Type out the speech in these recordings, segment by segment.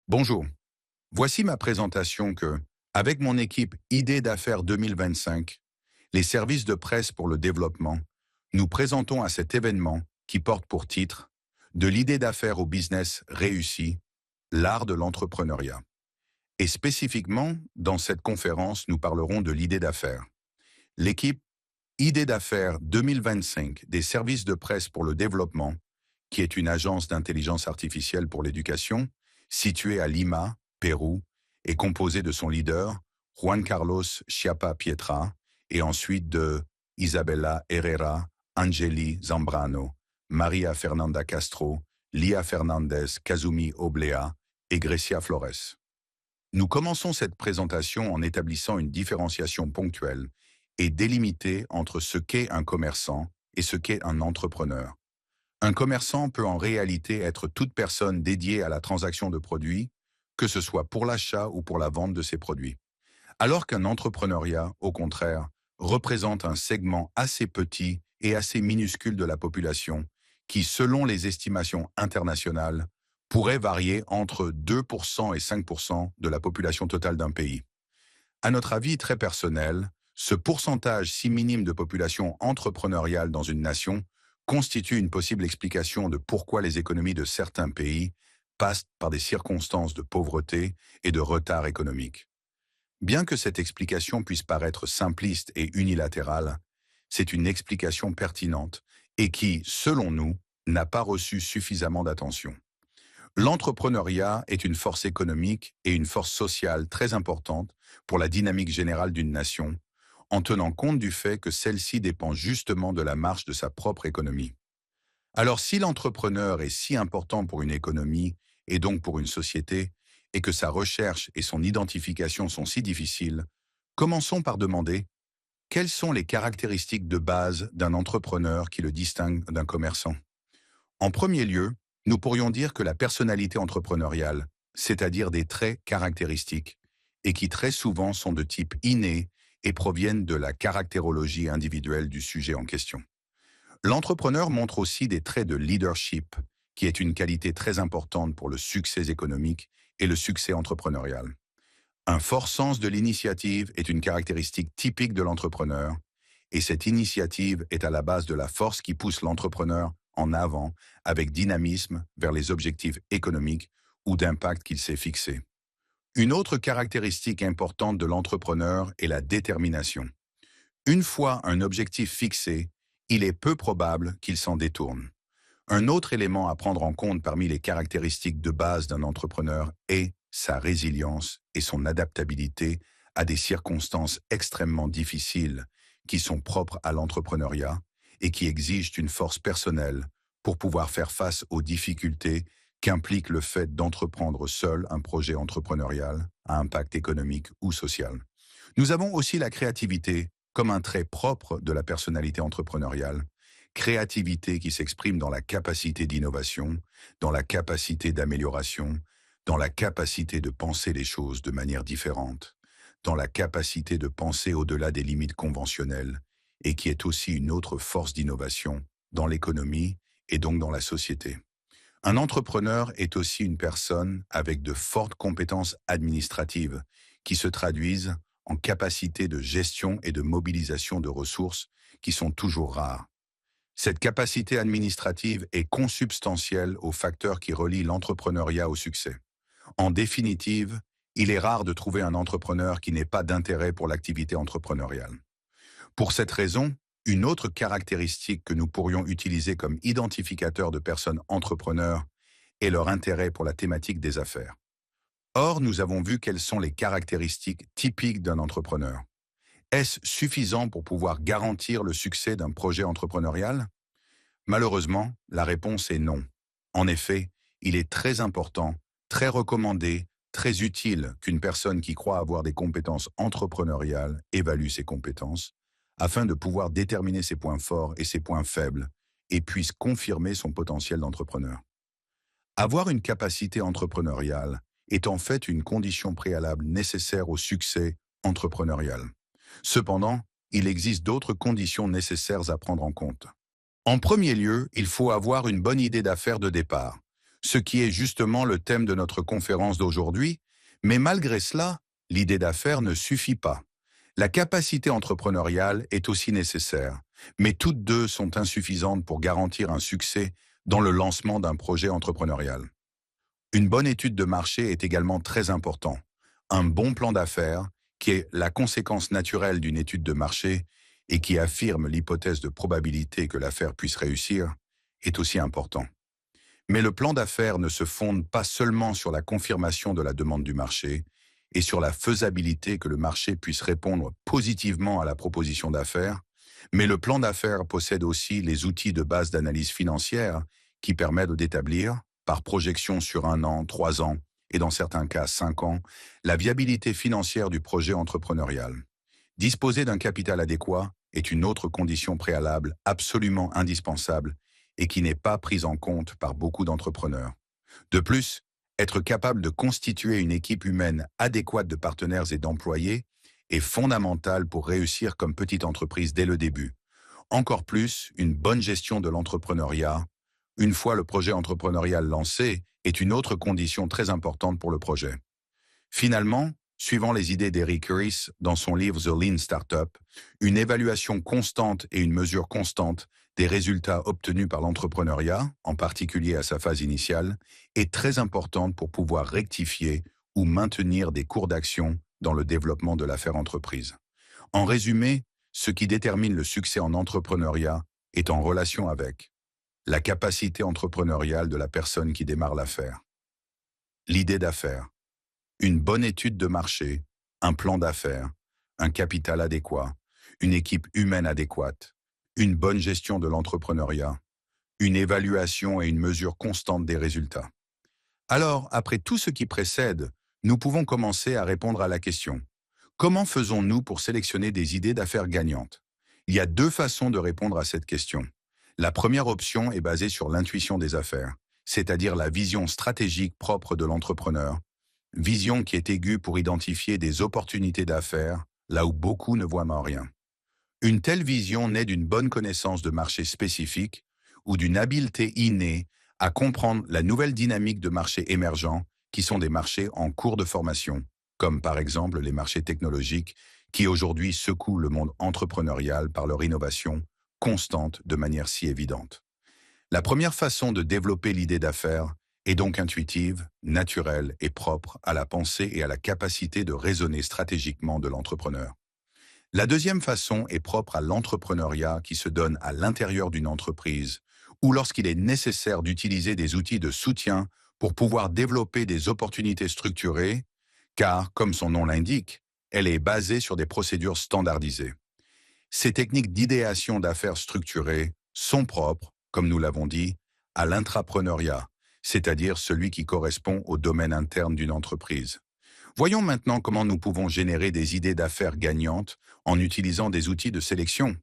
Bonjour, voici ma présentation que, avec mon équipe Idées d'affaires 2025, les services de presse pour le développement, nous présentons à cet événement qui porte pour titre De l'idée d'affaires au business réussi, l'art de l'entrepreneuriat. Et spécifiquement, dans cette conférence, nous parlerons de l'idée d'affaires. L'équipe Idées d'affaires 2025 des services de presse pour le développement, qui est une agence d'intelligence artificielle pour l'éducation, située à Lima, Pérou, est composée de son leader, Juan Carlos Chiappa Pietra, et ensuite de Isabella Herrera, Angeli Zambrano, Maria Fernanda Castro, Lia Fernandez, Kazumi Oblea et Grecia Flores. Nous commençons cette présentation en établissant une différenciation ponctuelle et délimitée entre ce qu'est un commerçant et ce qu'est un entrepreneur. Un commerçant peut en réalité être toute personne dédiée à la transaction de produits, que ce soit pour l'achat ou pour la vente de ces produits. Alors qu'un entrepreneuriat, au contraire, représente un segment assez petit et assez minuscule de la population, qui, selon les estimations internationales, pourrait varier entre 2% et 5% de la population totale d'un pays. À notre avis très personnel, ce pourcentage si minime de population entrepreneuriale dans une nation constitue une possible explication de pourquoi les économies de certains pays passent par des circonstances de pauvreté et de retard économique. Bien que cette explication puisse paraître simpliste et unilatérale, c'est une explication pertinente et qui, selon nous, n'a pas reçu suffisamment d'attention. L'entrepreneuriat est une force économique et une force sociale très importante pour la dynamique générale d'une nation, en tenant compte du fait que celle-ci dépend justement de la marche de sa propre économie. Alors si l'entrepreneur est si important pour une économie et donc pour une société, et que sa recherche et son identification sont si difficiles, commençons par demander quelles sont les caractéristiques de base d'un entrepreneur qui le distinguent d'un commerçant. En premier lieu, nous pourrions dire que la personnalité entrepreneuriale, c'est-à-dire des traits caractéristiques, et qui très souvent sont de type inné et proviennent de la caractérologie individuelle du sujet en question. L'entrepreneur montre aussi des traits de leadership, qui est une qualité très importante pour le succès économique et le succès entrepreneurial. Un fort sens de l'initiative est une caractéristique typique de l'entrepreneur, et cette initiative est à la base de la force qui pousse l'entrepreneur en avant avec dynamisme vers les objectifs économiques ou d'impact qu'il s'est fixés. Une autre caractéristique importante de l'entrepreneur est la détermination. Une fois un objectif fixé, il est peu probable qu'il s'en détourne. Un autre élément à prendre en compte parmi les caractéristiques de base d'un entrepreneur est sa résilience et son adaptabilité à des circonstances extrêmement difficiles qui sont propres à l'entrepreneuriat et qui exigent une force personnelle pour pouvoir faire face aux difficultés qu'implique le fait d'entreprendre seul un projet entrepreneurial à impact économique ou social. Nous avons aussi la créativité comme un trait propre de la personnalité entrepreneuriale, créativité qui s'exprime dans la capacité d'innovation, dans la capacité d'amélioration, dans la capacité de penser les choses de manière différente, dans la capacité de penser au-delà des limites conventionnelles, et qui est aussi une autre force d'innovation dans l'économie et donc dans la société. Un entrepreneur est aussi une personne avec de fortes compétences administratives qui se traduisent en capacité de gestion et de mobilisation de ressources qui sont toujours rares. Cette capacité administrative est consubstantielle aux facteurs qui relient l'entrepreneuriat au succès. En définitive, il est rare de trouver un entrepreneur qui n'ait pas d'intérêt pour l'activité entrepreneuriale. Pour cette raison, une autre caractéristique que nous pourrions utiliser comme identificateur de personnes entrepreneurs est leur intérêt pour la thématique des affaires. Or, nous avons vu quelles sont les caractéristiques typiques d'un entrepreneur. Est-ce suffisant pour pouvoir garantir le succès d'un projet entrepreneurial? Malheureusement, la réponse est non. En effet, il est très important, très recommandé, très utile qu'une personne qui croit avoir des compétences entrepreneuriales évalue ses compétences, afin de pouvoir déterminer ses points forts et ses points faibles, et puisse confirmer son potentiel d'entrepreneur. Avoir une capacité entrepreneuriale est en fait une condition préalable nécessaire au succès entrepreneurial. Cependant, il existe d'autres conditions nécessaires à prendre en compte. En premier lieu, il faut avoir une bonne idée d'affaires de départ. ce qui est justement le thème de notre conférence d'aujourd'hui, mais malgré cela, l'idée d'affaires ne suffit pas. La capacité entrepreneuriale est aussi nécessaire, mais toutes deux sont insuffisantes pour garantir un succès dans le lancement d'un projet entrepreneurial. Une bonne étude de marché est également très important. Un bon plan d'affaires, qui est la conséquence naturelle d'une étude de marché et qui affirme l'hypothèse de probabilité que l'affaire puisse réussir, est aussi important. Mais le plan d'affaires ne se fonde pas seulement sur la confirmation de la demande du marché et sur la faisabilité que le marché puisse répondre positivement à la proposition d'affaires, mais le plan d'affaires possède aussi les outils de base d'analyse financière qui permettent d'établir, par projection sur 1 an, 3 ans et dans certains cas 5 ans, la viabilité financière du projet entrepreneurial. Disposer d'un capital adéquat est une autre condition préalable absolument indispensable et qui n'est pas prise en compte par beaucoup d'entrepreneurs. De plus, être capable de constituer une équipe humaine adéquate de partenaires et d'employés est fondamental pour réussir comme petite entreprise dès le début. Encore plus, une bonne gestion de l'entrepreneuriat, une fois le projet entrepreneurial lancé, est une autre condition très importante pour le projet. Finalement, suivant les idées d'Eric Ries dans son livre The Lean Startup, une évaluation constante et une mesure constante des résultats obtenus par l'entrepreneuriat, en particulier à sa phase initiale, est très importante pour pouvoir rectifier ou maintenir des cours d'action dans le développement de l'affaire entreprise. En résumé, ce qui détermine le succès en entrepreneuriat est en relation avec la capacité entrepreneuriale de la personne qui démarre l'affaire, l'idée d'affaires, une bonne étude de marché, un plan d'affaires, un capital adéquat, une équipe humaine adéquate, une bonne gestion de l'entrepreneuriat, une évaluation et une mesure constante des résultats. Alors, après tout ce qui précède, nous pouvons commencer à répondre à la question: comment faisons-nous pour sélectionner des idées d'affaires gagnantes? Il y a 2 façons de répondre à cette question. La première option est basée sur l'intuition des affaires, c'est-à-dire la vision stratégique propre de l'entrepreneur, vision qui est aiguë pour identifier des opportunités d'affaires là où beaucoup ne voient rien. Une telle vision naît d'une bonne connaissance de marché spécifique ou d'une habileté innée à comprendre la nouvelle dynamique de marchés émergents qui sont des marchés en cours de formation, comme par exemple les marchés technologiques qui aujourd'hui secouent le monde entrepreneurial par leur innovation constante de manière si évidente. La première façon de développer l'idée d'affaires est donc intuitive, naturelle et propre à la pensée et à la capacité de raisonner stratégiquement de l'entrepreneur. La deuxième façon est propre à l'entrepreneuriat qui se donne à l'intérieur d'une entreprise ou lorsqu'il est nécessaire d'utiliser des outils de soutien pour pouvoir développer des opportunités structurées, car, comme son nom l'indique, elle est basée sur des procédures standardisées. Ces techniques d'idéation d'affaires structurées sont propres, comme nous l'avons dit, à l'intrapreneuriat, c'est-à-dire celui qui correspond au domaine interne d'une entreprise. Voyons maintenant comment nous pouvons générer des idées d'affaires gagnantes en utilisant des outils de sélection.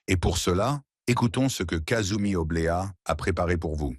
Et pour cela, écoutons ce que Kazumi Oblea a préparé pour vous.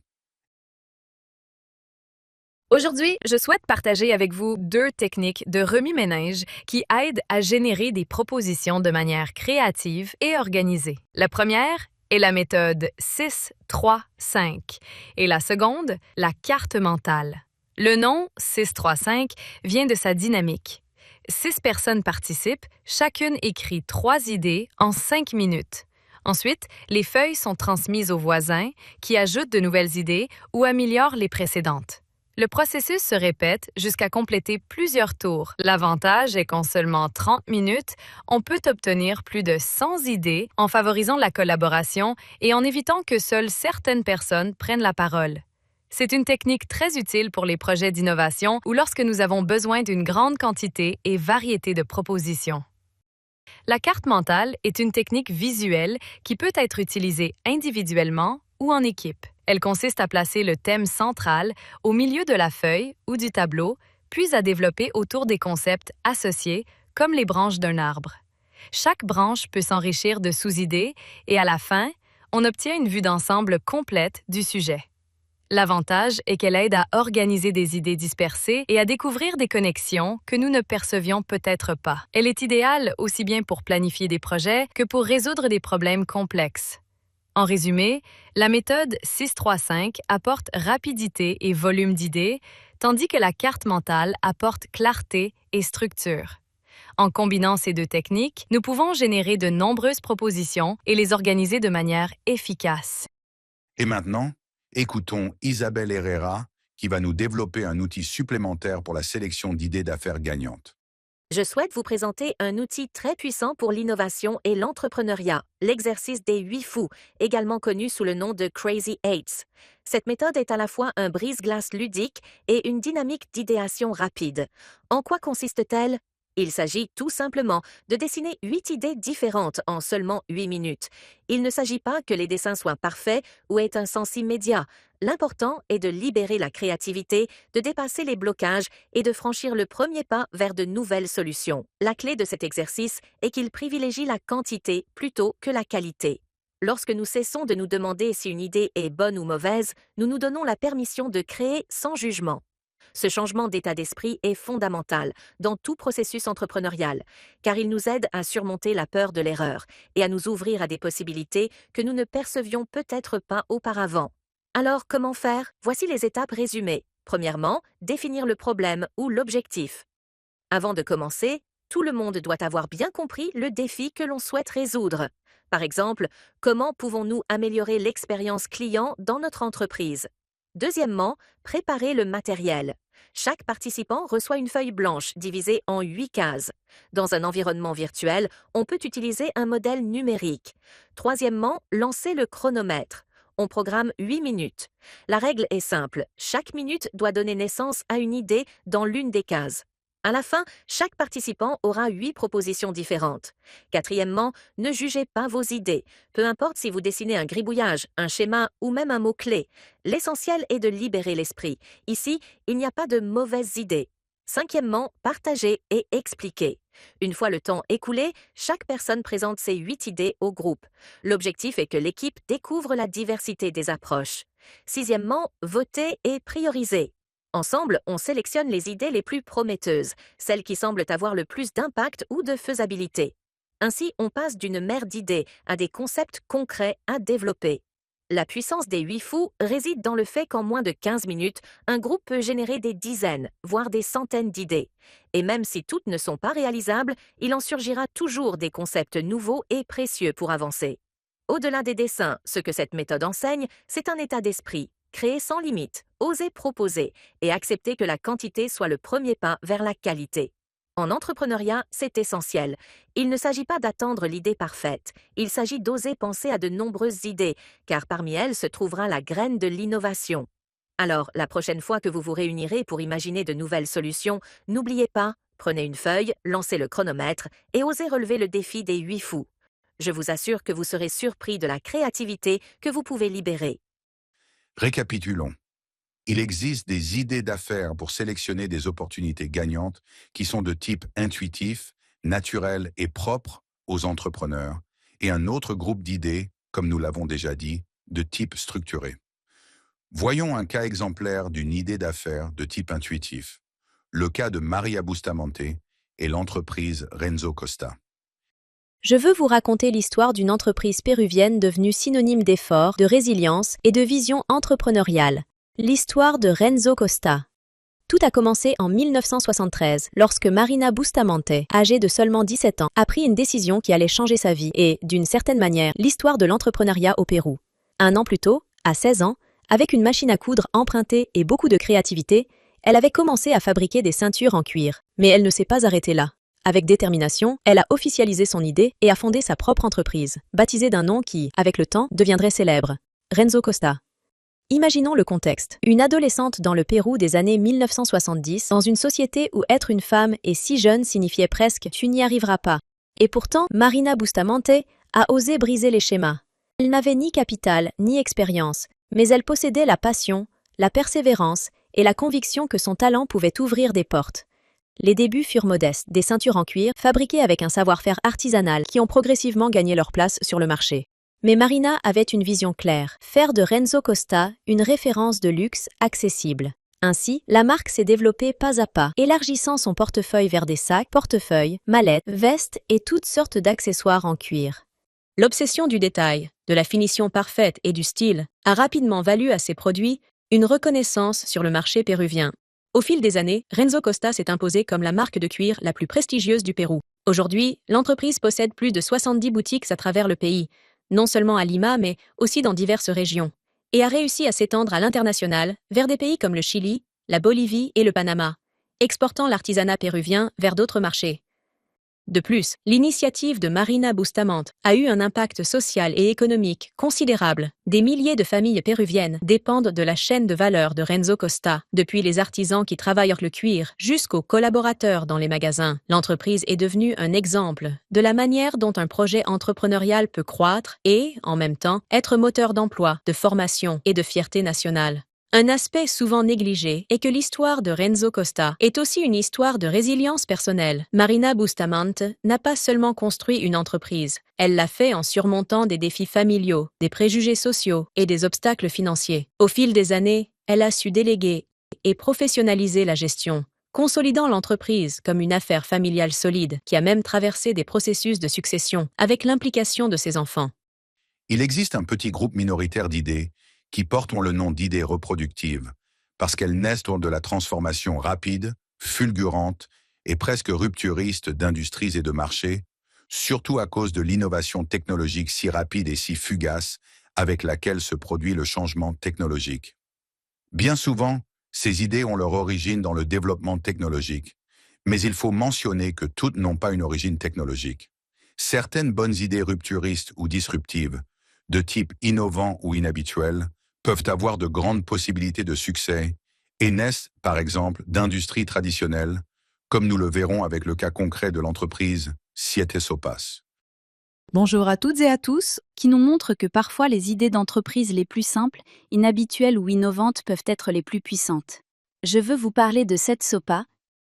Aujourd'hui, je souhaite partager avec vous 2 techniques de remue-ménage qui aident à générer des propositions de manière créative et organisée. La première est la méthode 6-3-5 et la seconde, la carte mentale. Le nom 6-3-5 vient de sa dynamique. 6 personnes participent, chacune écrit 3 idées en 5 minutes. Ensuite, les feuilles sont transmises aux voisins qui ajoutent de nouvelles idées ou améliorent les précédentes. Le processus se répète jusqu'à compléter plusieurs tours. L'avantage est qu'en seulement 30 minutes, on peut obtenir plus de 100 idées en favorisant la collaboration et en évitant que seules certaines personnes prennent la parole. C'est une technique très utile pour les projets d'innovation ou lorsque nous avons besoin d'une grande quantité et variété de propositions. La carte mentale est une technique visuelle qui peut être utilisée individuellement ou en équipe. Elle consiste à placer le thème central au milieu de la feuille ou du tableau, puis à développer autour des concepts associés, comme les branches d'un arbre. Chaque branche peut s'enrichir de sous-idées et à la fin, on obtient une vue d'ensemble complète du sujet. L'avantage est qu'elle aide à organiser des idées dispersées et à découvrir des connexions que nous ne percevions peut-être pas. Elle est idéale aussi bien pour planifier des projets que pour résoudre des problèmes complexes. En résumé, la méthode 635 apporte rapidité et volume d'idées, tandis que la carte mentale apporte clarté et structure. En combinant ces deux techniques, nous pouvons générer de nombreuses propositions et les organiser de manière efficace. Et maintenant, écoutons Isabelle Herrera qui va nous développer un outil supplémentaire pour la sélection d'idées d'affaires gagnantes. Je souhaite vous présenter un outil très puissant pour l'innovation et l'entrepreneuriat, l'exercice des 8 fous, également connu sous le nom de Crazy Eights. Cette méthode est à la fois un brise-glace ludique et une dynamique d'idéation rapide. En quoi consiste-t-elle? Il s'agit tout simplement de dessiner 8 idées différentes en seulement 8 minutes. Il ne s'agit pas que les dessins soient parfaits ou aient un sens immédiat. L'important est de libérer la créativité, de dépasser les blocages et de franchir le premier pas vers de nouvelles solutions. La clé de cet exercice est qu'il privilégie la quantité plutôt que la qualité. Lorsque nous cessons de nous demander si une idée est bonne ou mauvaise, nous nous donnons la permission de créer sans jugement. Ce changement d'état d'esprit est fondamental dans tout processus entrepreneurial, car il nous aide à surmonter la peur de l'erreur et à nous ouvrir à des possibilités que nous ne percevions peut-être pas auparavant. Alors, comment faire? Voici les étapes résumées. Premièrement, définir le problème ou l'objectif. Avant de commencer, tout le monde doit avoir bien compris le défi que l'on souhaite résoudre. Par exemple, comment pouvons-nous améliorer l'expérience client dans notre entreprise? Deuxièmement, préparer le matériel. Chaque participant reçoit une feuille blanche divisée en 8 cases. Dans un environnement virtuel, on peut utiliser un modèle numérique. Troisièmement, lancer le chronomètre. On programme 8 minutes. La règle est simple, chaque minute doit donner naissance à une idée dans l'une des cases. À la fin, chaque participant aura 8 propositions différentes. Quatrièmement, ne jugez pas vos idées. Peu importe si vous dessinez un gribouillage, un schéma ou même un mot-clé. L'essentiel est de libérer l'esprit. Ici, il n'y a pas de mauvaises idées. Cinquièmement, partagez et expliquez. Une fois le temps écoulé, chaque personne présente ses 8 idées au groupe. L'objectif est que l'équipe découvre la diversité des approches. Sixièmement, votez et priorisez. Ensemble, on sélectionne les idées les plus prometteuses, celles qui semblent avoir le plus d'impact ou de faisabilité. Ainsi, on passe d'une mer d'idées à des concepts concrets à développer. La puissance des 8 fous réside dans le fait qu'en moins de 15 minutes, un groupe peut générer des dizaines, voire des centaines d'idées. Et même si toutes ne sont pas réalisables, il en surgira toujours des concepts nouveaux et précieux pour avancer. Au-delà des dessins, ce que cette méthode enseigne, c'est un état d'esprit. Créer sans limite, oser proposer et accepter que la quantité soit le premier pas vers la qualité. En entrepreneuriat, c'est essentiel. Il ne s'agit pas d'attendre l'idée parfaite, il s'agit d'oser penser à de nombreuses idées, car parmi elles se trouvera la graine de l'innovation. Alors, la prochaine fois que vous vous réunirez pour imaginer de nouvelles solutions, n'oubliez pas, prenez une feuille, lancez le chronomètre et osez relever le défi des 8 fous. Je vous assure que vous serez surpris de la créativité que vous pouvez libérer. Récapitulons. Il existe des idées d'affaires pour sélectionner des opportunités gagnantes qui sont de type intuitif, naturel et propre aux entrepreneurs, et un autre groupe d'idées, comme nous l'avons déjà dit, de type structuré. Voyons un cas exemplaire d'une idée d'affaires de type intuitif, le cas de Maria Bustamante et l'entreprise Renzo Costa. Je veux vous raconter l'histoire d'une entreprise péruvienne devenue synonyme d'effort, de résilience et de vision entrepreneuriale. L'histoire de Renzo Costa. Tout a commencé en 1973, lorsque Marina Bustamante, âgée de seulement 17 ans, a pris une décision qui allait changer sa vie et, d'une certaine manière, l'histoire de l'entrepreneuriat au Pérou. Un an plus tôt, à 16 ans, avec une machine à coudre empruntée et beaucoup de créativité, elle avait commencé à fabriquer des ceintures en cuir. Mais elle ne s'est pas arrêtée là. Avec détermination, elle a officialisé son idée et a fondé sa propre entreprise, baptisée d'un nom qui, avec le temps, deviendrait célèbre. Renzo Costa. Imaginons le contexte. Une adolescente dans le Pérou des années 1970, dans une société où être une femme et si jeune signifiait presque « tu n'y arriveras pas ». Et pourtant, Marina Bustamante a osé briser les schémas. Elle n'avait ni capital, ni expérience, mais elle possédait la passion, la persévérance et la conviction que son talent pouvait ouvrir des portes. Les débuts furent modestes, des ceintures en cuir, fabriquées avec un savoir-faire artisanal qui ont progressivement gagné leur place sur le marché. Mais Marina avait une vision claire, faire de Renzo Costa une référence de luxe accessible. Ainsi, la marque s'est développée pas à pas, élargissant son portefeuille vers des sacs, portefeuilles, mallettes, vestes et toutes sortes d'accessoires en cuir. L'obsession du détail, de la finition parfaite et du style a rapidement valu à ses produits une reconnaissance sur le marché péruvien. Au fil des années, Renzo Costa s'est imposé comme la marque de cuir la plus prestigieuse du Pérou. Aujourd'hui, l'entreprise possède plus de 70 boutiques à travers le pays, non seulement à Lima mais aussi dans diverses régions, et a réussi à s'étendre à l'international vers des pays comme le Chili, la Bolivie et le Panama, exportant l'artisanat péruvien vers d'autres marchés. De plus, l'initiative de Marina Bustamante a eu un impact social et économique considérable. Des milliers de familles péruviennes dépendent de la chaîne de valeur de Renzo Costa, depuis les artisans qui travaillent le cuir jusqu'aux collaborateurs dans les magasins. L'entreprise est devenue un exemple de la manière dont un projet entrepreneurial peut croître et, en même temps, être moteur d'emploi, de formation et de fierté nationale. Un aspect souvent négligé est que l'histoire de Renzo Costa est aussi une histoire de résilience personnelle. Marina Bustamante n'a pas seulement construit une entreprise, elle l'a fait en surmontant des défis familiaux, des préjugés sociaux et des obstacles financiers. Au fil des années, elle a su déléguer et professionnaliser la gestion, consolidant l'entreprise comme une affaire familiale solide qui a même traversé des processus de succession avec l'implication de ses enfants. Il existe un petit groupe minoritaire d'idées qui portent le nom d'idées reproductives, parce qu'elles naissent de la transformation rapide, fulgurante et presque rupturiste d'industries et de marchés, surtout à cause de l'innovation technologique si rapide et si fugace avec laquelle se produit le changement technologique. Bien souvent, ces idées ont leur origine dans le développement technologique, mais il faut mentionner que toutes n'ont pas une origine technologique. Certaines bonnes idées rupturistes ou disruptives, de type innovant ou inhabituel, peuvent avoir de grandes possibilités de succès et naissent, par exemple, d'industries traditionnelles, comme nous le verrons avec le cas concret de l'entreprise Siete Sopas. Bonjour à toutes et à tous, qui nous montrent que parfois les idées d'entreprise les plus simples, inhabituelles ou innovantes peuvent être les plus puissantes. Je veux vous parler de Sete Sopas,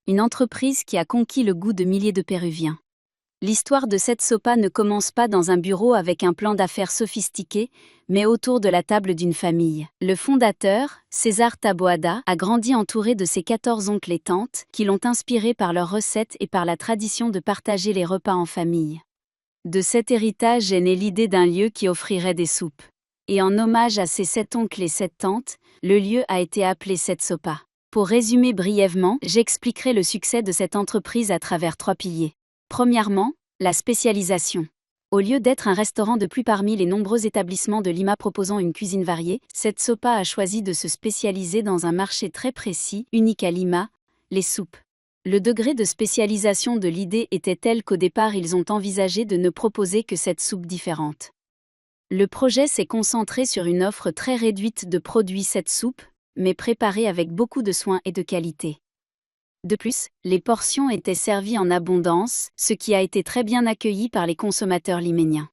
une entreprise qui a conquis le goût de milliers de Péruviens. L'histoire de Sete Sopas ne commence pas dans un bureau avec un plan d'affaires sophistiqué, mais autour de la table d'une famille. Le fondateur, César Taboada, a grandi entouré de ses 14 oncles et tantes, qui l'ont inspiré par leurs recettes et par la tradition de partager les repas en famille. De cet héritage est née l'idée d'un lieu qui offrirait des soupes. Et en hommage à ses 7 oncles et 7 tantes, le lieu a été appelé Sete Sopas. Pour résumer brièvement, j'expliquerai le succès de cette entreprise à travers 3 piliers. Premièrement, la spécialisation. Au lieu d'être un restaurant de plus parmi les nombreux établissements de Lima proposant une cuisine variée, Sete Sopas a choisi de se spécialiser dans un marché très précis, unique à Lima, les soupes. Le degré de spécialisation de l'idée était tel qu'au départ ils ont envisagé de ne proposer que 7 soupes différentes. Le projet s'est concentré sur une offre très réduite de produits 7 soupes, mais préparées avec beaucoup de soin et de qualité. De plus, les portions étaient servies en abondance, ce qui a été très bien accueilli par les consommateurs liméniens.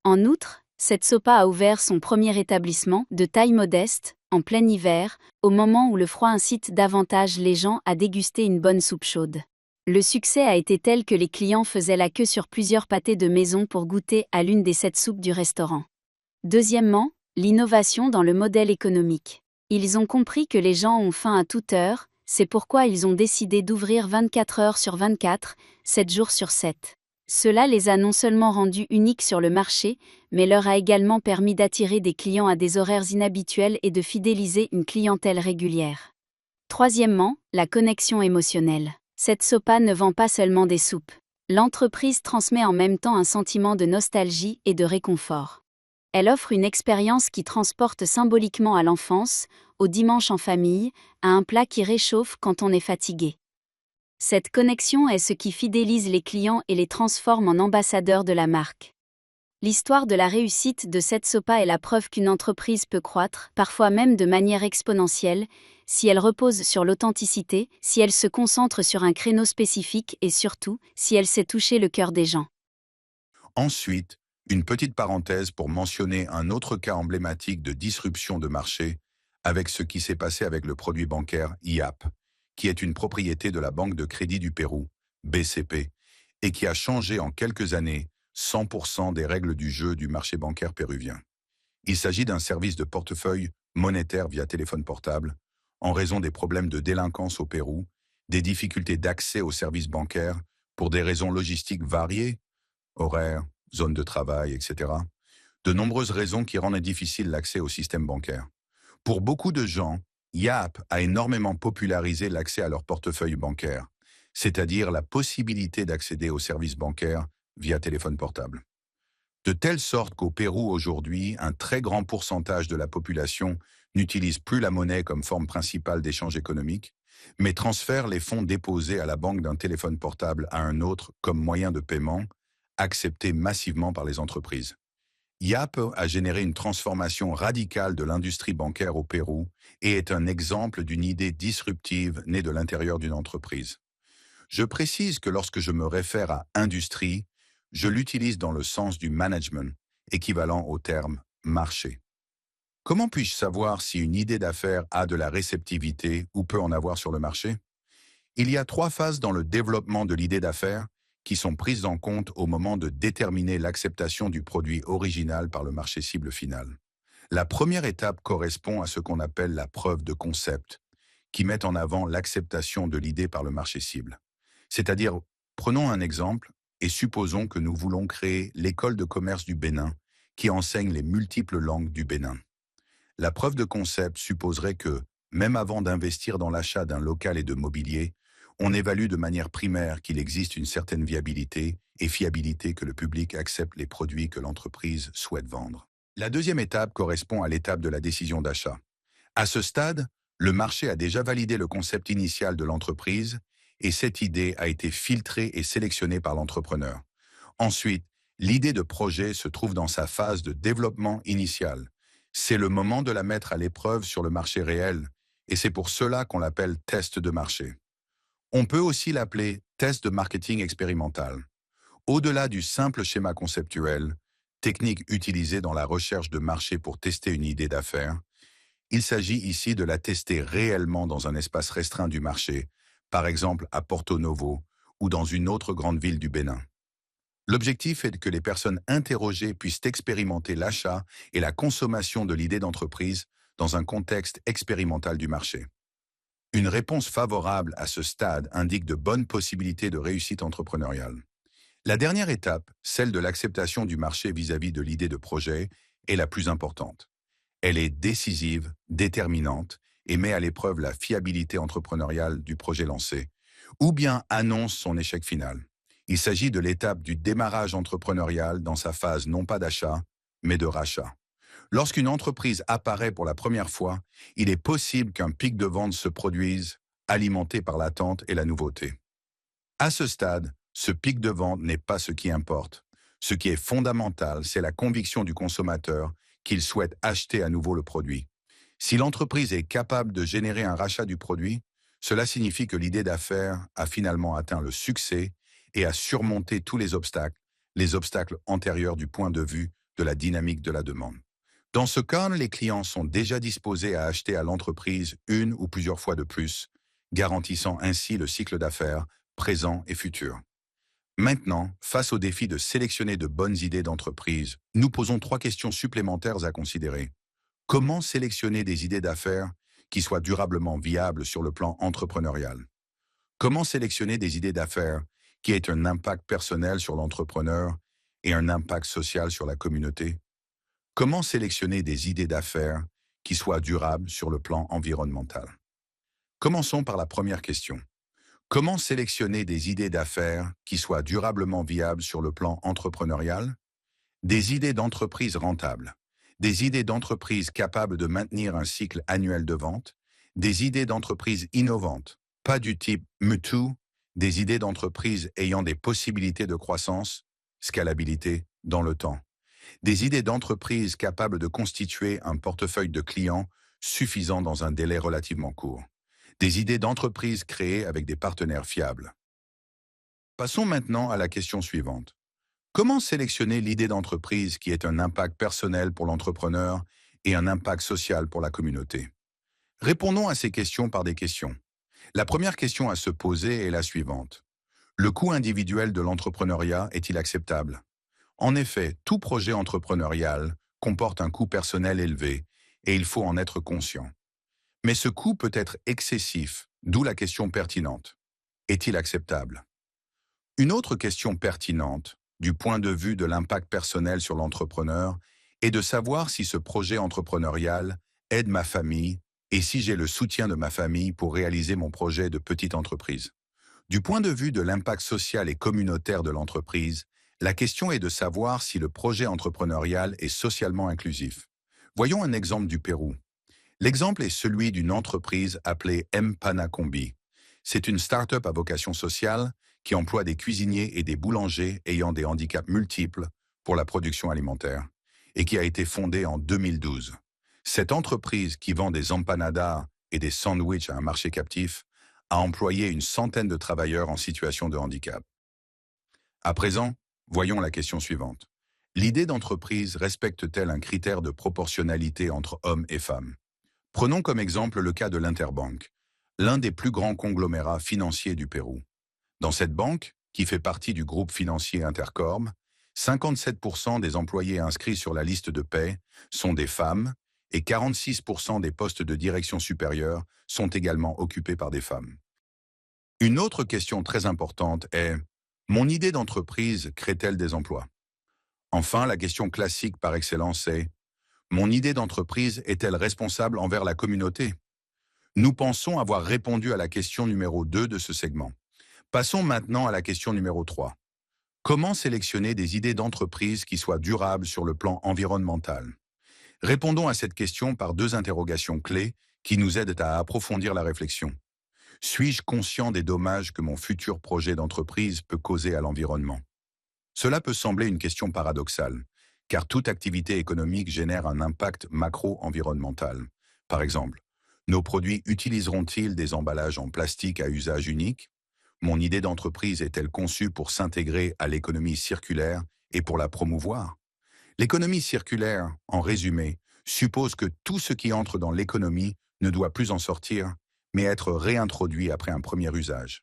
En outre, Sete Sopas a ouvert son premier établissement, de taille modeste, en plein hiver, au moment où le froid incite davantage les gens à déguster une bonne soupe chaude. Le succès a été tel que les clients faisaient la queue sur plusieurs pâtés de maison pour goûter à l'une des 7 soupes du restaurant. Deuxièmement, l'innovation dans le modèle économique. Ils ont compris que les gens ont faim à toute heure, c'est pourquoi ils ont décidé d'ouvrir 24 heures sur 24, 7 jours sur 7. Cela les a non seulement rendus uniques sur le marché, mais leur a également permis d'attirer des clients à des horaires inhabituels et de fidéliser une clientèle régulière. Troisièmement, la connexion émotionnelle. Sete Sopas ne vend pas seulement des soupes. L'entreprise transmet en même temps un sentiment de nostalgie et de réconfort. Elle offre une expérience qui transporte symboliquement à l'enfance, au dimanche en famille, à un plat qui réchauffe quand on est fatigué. Cette connexion est ce qui fidélise les clients et les transforme en ambassadeurs de la marque. L'histoire de la réussite de Sete Sopas est la preuve qu'une entreprise peut croître, parfois même de manière exponentielle, si elle repose sur l'authenticité, si elle se concentre sur un créneau spécifique et surtout, si elle sait toucher le cœur des gens. Ensuite, une petite parenthèse pour mentionner un autre cas emblématique de disruption de marché avec ce qui s'est passé avec le produit bancaire IAP, qui est une propriété de la Banque de Crédit du Pérou, BCP, et qui a changé en quelques années 100% des règles du jeu du marché bancaire péruvien. Il s'agit d'un service de portefeuille monétaire via téléphone portable, en raison des problèmes de délinquance au Pérou, des difficultés d'accès aux services bancaires pour des raisons logistiques variées, horaires, zone de travail, etc. De nombreuses raisons qui rendent difficile l'accès au système bancaire. Pour beaucoup de gens, Yap a énormément popularisé l'accès à leur portefeuille bancaire, c'est-à-dire la possibilité d'accéder aux services bancaires via téléphone portable. De telle sorte qu'au Pérou aujourd'hui, un très grand pourcentage de la population n'utilise plus la monnaie comme forme principale d'échange économique, mais transfère les fonds déposés à la banque d'un téléphone portable à un autre comme moyen de paiement, accepté massivement par les entreprises. Yap a généré une transformation radicale de l'industrie bancaire au Pérou et est un exemple d'une idée disruptive née de l'intérieur d'une entreprise. Je précise que lorsque je me réfère à industrie, je l'utilise dans le sens du management, équivalent au terme marché. Comment puis-je savoir si une idée d'affaires a de la réceptivité ou peut en avoir sur le marché? Il y a 3 phases dans le développement de l'idée d'affaires qui sont prises en compte au moment de déterminer l'acceptation du produit original par le marché cible final. La première étape correspond à ce qu'on appelle la preuve de concept, qui met en avant l'acceptation de l'idée par le marché cible. C'est-à-dire, prenons un exemple et supposons que nous voulons créer l'école de commerce du Bénin qui enseigne les multiples langues du Bénin. La preuve de concept supposerait que, même avant d'investir dans l'achat d'un local et de mobilier, on évalue de manière primaire qu'il existe une certaine viabilité et fiabilité que le public accepte les produits que l'entreprise souhaite vendre. La deuxième étape correspond à l'étape de la décision d'achat. À ce stade, le marché a déjà validé le concept initial de l'entreprise et cette idée a été filtrée et sélectionnée par l'entrepreneur. Ensuite, l'idée de projet se trouve dans sa phase de développement initial. C'est le moment de la mettre à l'épreuve sur le marché réel et c'est pour cela qu'on l'appelle test de marché. On peut aussi l'appeler test de marketing expérimental. Au-delà du simple schéma conceptuel, technique utilisée dans la recherche de marché pour tester une idée d'affaires, il s'agit ici de la tester réellement dans un espace restreint du marché, par exemple à Porto Novo ou dans une autre grande ville du Bénin. L'objectif est que les personnes interrogées puissent expérimenter l'achat et la consommation de l'idée d'entreprise dans un contexte expérimental du marché. Une réponse favorable à ce stade indique de bonnes possibilités de réussite entrepreneuriale. La dernière étape, celle de l'acceptation du marché vis-à-vis de l'idée de projet, est la plus importante. Elle est décisive, déterminante et met à l'épreuve la fiabilité entrepreneuriale du projet lancé, ou bien annonce son échec final. Il s'agit de l'étape du démarrage entrepreneurial dans sa phase non pas d'achat, mais de rachat. Lorsqu'une entreprise apparaît pour la première fois, il est possible qu'un pic de vente se produise, alimenté par l'attente et la nouveauté. À ce stade, ce pic de vente n'est pas ce qui importe. Ce qui est fondamental, c'est la conviction du consommateur qu'il souhaite acheter à nouveau le produit. Si l'entreprise est capable de générer un rachat du produit, cela signifie que l'idée d'affaires a finalement atteint le succès et a surmonté tous les obstacles antérieurs du point de vue de la dynamique de la demande. Dans ce cas, les clients sont déjà disposés à acheter à l'entreprise une ou plusieurs fois de plus, garantissant ainsi le cycle d'affaires présent et futur. Maintenant, face au défi de sélectionner de bonnes idées d'entreprise, nous posons 3 questions supplémentaires à considérer. Comment sélectionner des idées d'affaires qui soient durablement viables sur le plan entrepreneurial? Comment sélectionner des idées d'affaires qui aient un impact personnel sur l'entrepreneur et un impact social sur la communauté? Comment sélectionner des idées d'affaires qui soient durables sur le plan environnemental? Commençons par la première question. Comment sélectionner des idées d'affaires qui soient durablement viables sur le plan entrepreneurial? Des idées d'entreprise rentables, des idées d'entreprise capables de maintenir un cycle annuel de vente, des idées d'entreprise innovantes, pas du type MeToo, des idées d'entreprise ayant des possibilités de croissance, scalabilité, dans le temps. Des idées d'entreprise capables de constituer un portefeuille de clients suffisant dans un délai relativement court. Des idées d'entreprise créées avec des partenaires fiables. Passons maintenant à la question suivante. Comment sélectionner l'idée d'entreprise qui ait un impact personnel pour l'entrepreneur et un impact social pour la communauté? Répondons à ces questions par des questions. La première question à se poser est la suivante. Le coût individuel de l'entrepreneuriat est-il acceptable? En effet, tout projet entrepreneurial comporte un coût personnel élevé et il faut en être conscient. Mais ce coût peut être excessif, d'où la question pertinente. Est-il acceptable? Une autre question pertinente, du point de vue de l'impact personnel sur l'entrepreneur et de savoir si ce projet entrepreneurial aide ma famille et si j'ai le soutien de ma famille pour réaliser mon projet de petite entreprise. Du point de vue de l'impact social et communautaire de l'entreprise, la question est de savoir si le projet entrepreneurial est socialement inclusif. Voyons un exemple du Pérou. L'exemple est celui d'une entreprise appelée Combi. C'est une start-up à vocation sociale qui emploie des cuisiniers et des boulangers ayant des handicaps multiples pour la production alimentaire et qui a été fondée en 2012. Cette entreprise qui vend des empanadas et des sandwichs à un marché captif a employé une centaine de travailleurs en situation de handicap. À présent, voyons la question suivante. L'idée d'entreprise respecte-t-elle un critère de proportionnalité entre hommes et femmes? Prenons comme exemple le cas de l'Interbank, l'un des plus grands conglomérats financiers du Pérou. Dans cette banque, qui fait partie du groupe financier Intercorp, 57% des employés inscrits sur la liste de paie sont des femmes et 46% des postes de direction supérieure sont également occupés par des femmes. Une autre question très importante est « Mon idée d'entreprise crée-t-elle des emplois ?» Enfin, la question classique par excellence est « Mon idée d'entreprise est-elle responsable envers la communauté ?» Nous pensons avoir répondu à la question numéro 2 de ce segment. Passons maintenant à la question numéro 3. Comment sélectionner des idées d'entreprise qui soient durables sur le plan environnemental? Répondons à cette question par 2 interrogations clés qui nous aident à approfondir la réflexion. Suis-je conscient des dommages que mon futur projet d'entreprise peut causer à l'environnement? Cela peut sembler une question paradoxale, car toute activité économique génère un impact macro-environnemental. Par exemple, nos produits utiliseront-ils des emballages en plastique à usage unique? Mon idée d'entreprise est-elle conçue pour s'intégrer à l'économie circulaire et pour la promouvoir? L'économie circulaire, en résumé, suppose que tout ce qui entre dans l'économie ne doit plus en sortir, mais être réintroduit après un premier usage.